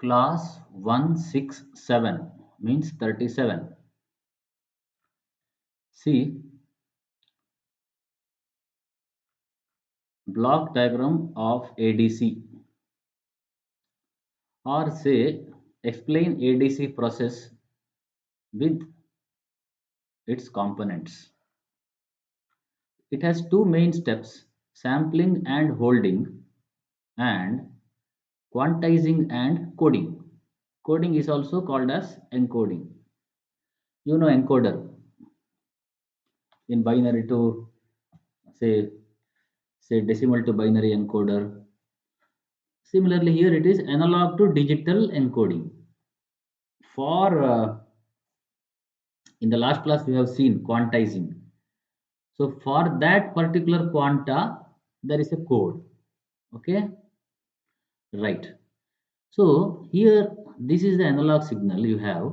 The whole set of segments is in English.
Class 167 means 37. See, block diagram of ADC, or say explain ADC process with its components. It has two main steps: sampling and holding, and quantizing and coding. Coding is also called as encoding. You know encoder in binary to say decimal to binary encoder. Similarly, here it is analog to digital encoding. For in the last class we have seen quantizing. So for that particular quanta, there is a code. Okay, right. So here this is the analog signal you have.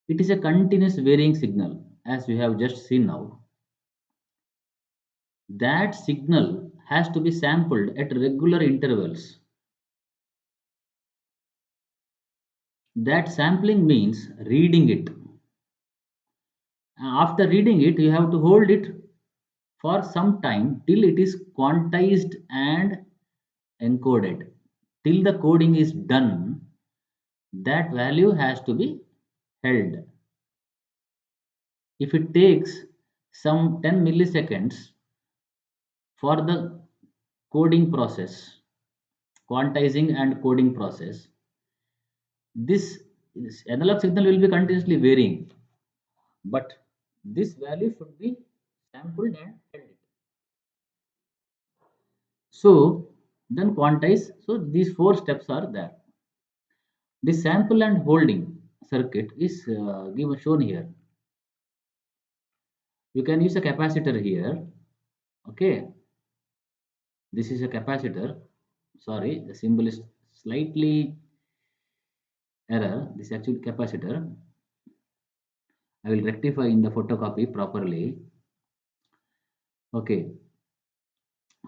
It is a continuous varying signal as we have just seen now. That signal has to be sampled at regular intervals. That sampling means reading it. After reading it, you have to hold it for some time till it is quantized and encoded. Till the coding is done, that value has to be held. If it takes some 10 milliseconds for the coding process, quantizing and coding process, this analog signal will be continuously varying, but this value should be sampled and held. So then quantize. So these four steps are there. The sample and holding circuit is given shown here. You can use a capacitor here. Okay, this is a capacitor. Sorry, the symbol is slightly error. This is actually capacitor. I will rectify in the photocopy properly. Okay,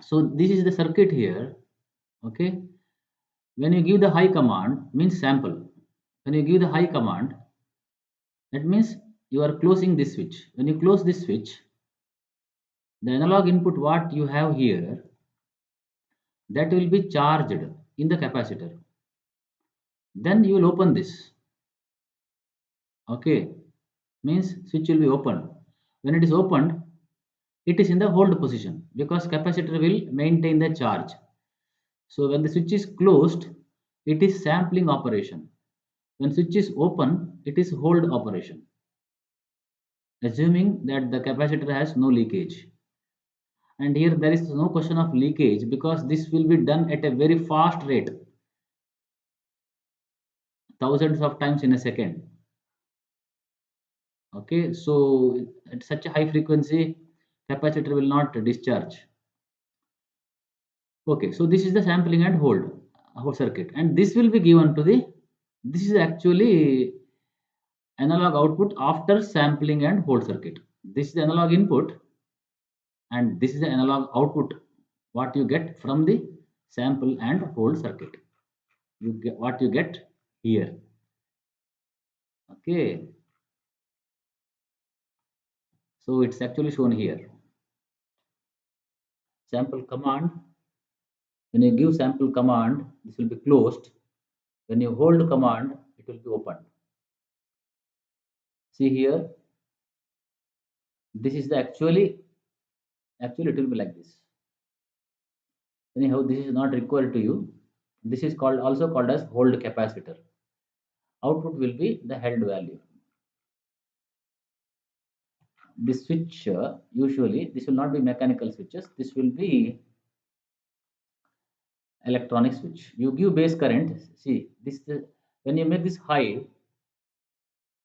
so this is the circuit here. Okay, when you give the high command means sample. When you give the high command, that means you are closing this switch. When you close this switch, the analog input what you have here, that will be charged in the capacitor. Then you will open this. Okay, means switch will be opened. When it is opened, it is in the hold position because capacitor will maintain the charge. So when the switch is closed, it is sampling operation. When switch is open, it is hold operation, assuming that the capacitor has no leakage. And here there is no question of leakage because this will be done at a very fast rate, thousands of times in a second. Okay, so at such a high frequency, capacitor will not discharge. Okay, so this is the sampling and hold circuit, and this will be given to the, this is actually analog output after sampling and hold circuit. This is the analog input, and this is the analog output what you get from the sample and hold circuit. You get what you get here. Okay, so it's actually shown here. Sample command, when you give sample command, this will be closed. When you hold command, it will be opened. See here, this is the actually it will be like this. Anyhow, this is not required to you. This is called also called as hold capacitor. Output will be the held value. This switch usually this will not be mechanical switches. This will be electronic switch. You give base current. See this when you make this high,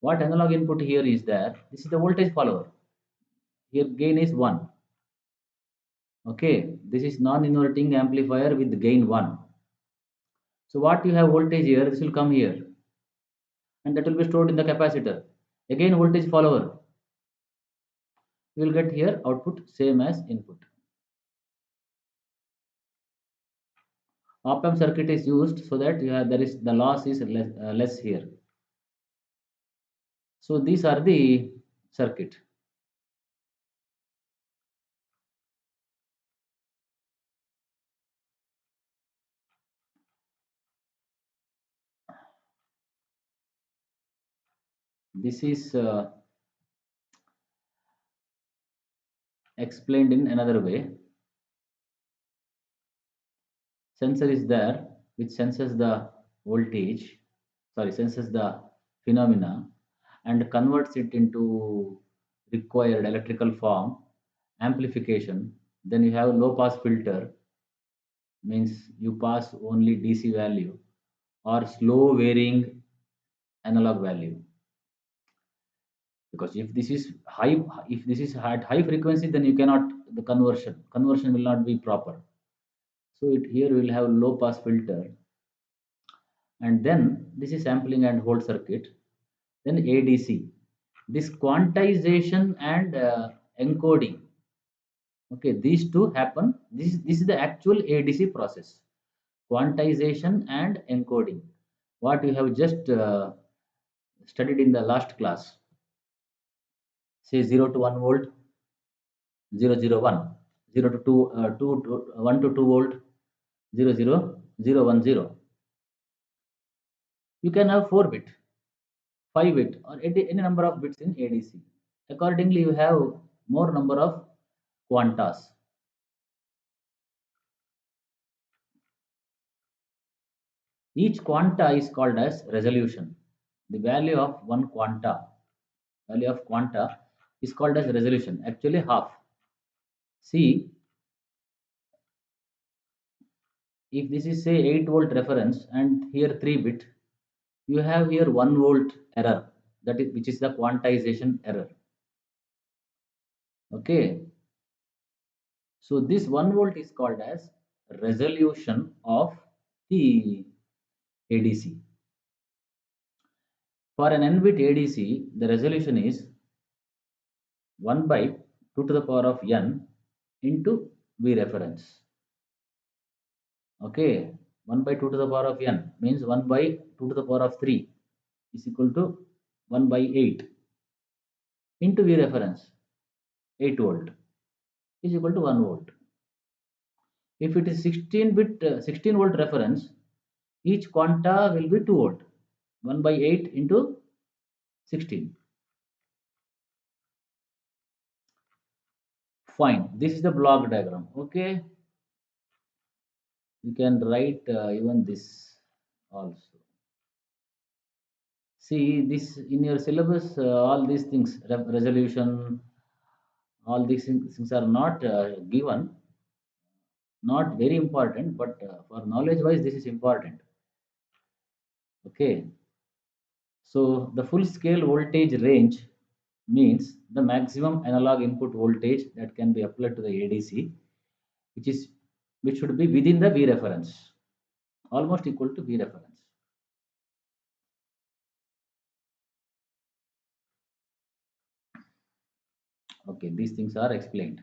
what analog input here is there? This is the voltage follower. Here gain is 1. Okay, this is non-inverting amplifier with gain 1. So what you have voltage here, this will come here, and that will be stored in the capacitor. Again voltage follower. You will get here output same as input. Op amp circuit is used so that there is the loss is less here. So these are the circuit. This is explained in another way. Sensor is there which senses the voltage, sorry, senses the phenomena and converts it into required electrical form, amplification. Then you have low pass filter, means you pass only DC value or slow varying analog value. Because if this is high, if this is at high frequency, then you cannot, the conversion will not be proper. So it here we will have low pass filter, and then this is sampling and hold circuit. Then ADC, this quantization and encoding. Okay, these two happen. This is the actual ADC process, quantization and encoding. What you have just studied in the last class, say 0 to 1 volt, 001, 0 to 2, 2 to 1 to 2 volt, 00010. You can have 4 bit, 5 bit, or any number of bits in ADC. Accordingly, you have more number of quantas. Each quanta is called as resolution. The value of quanta is called as resolution. Actually, half. See, if this is say 8 volt reference and here 3 bit, you have here 1 volt error, that is which is the quantization error. Okay, so this 1 volt is called as resolution of the ADC. For an n bit ADC, the resolution is 1 by 2 to the power of n into V reference. Okay, 1 by 2 to the power of n means 1 by 2 to the power of 3 is equal to 1 by 8 into V reference, 8 volt is equal to 1 volt. If it is 16 bit 16 volt reference, each quanta will be 2 volt. 1 by 8 into 16. Fine. This is the block diagram. Okay. You can write even this also. See this in your syllabus. All these things, resolution, all these things are not given. Not very important, but for knowledge wise, this is important. Okay. So the full scale voltage range means the maximum analog input voltage that can be applied to the ADC, which is which should be within the V reference, almost equal to V reference. Okay, these things are explained.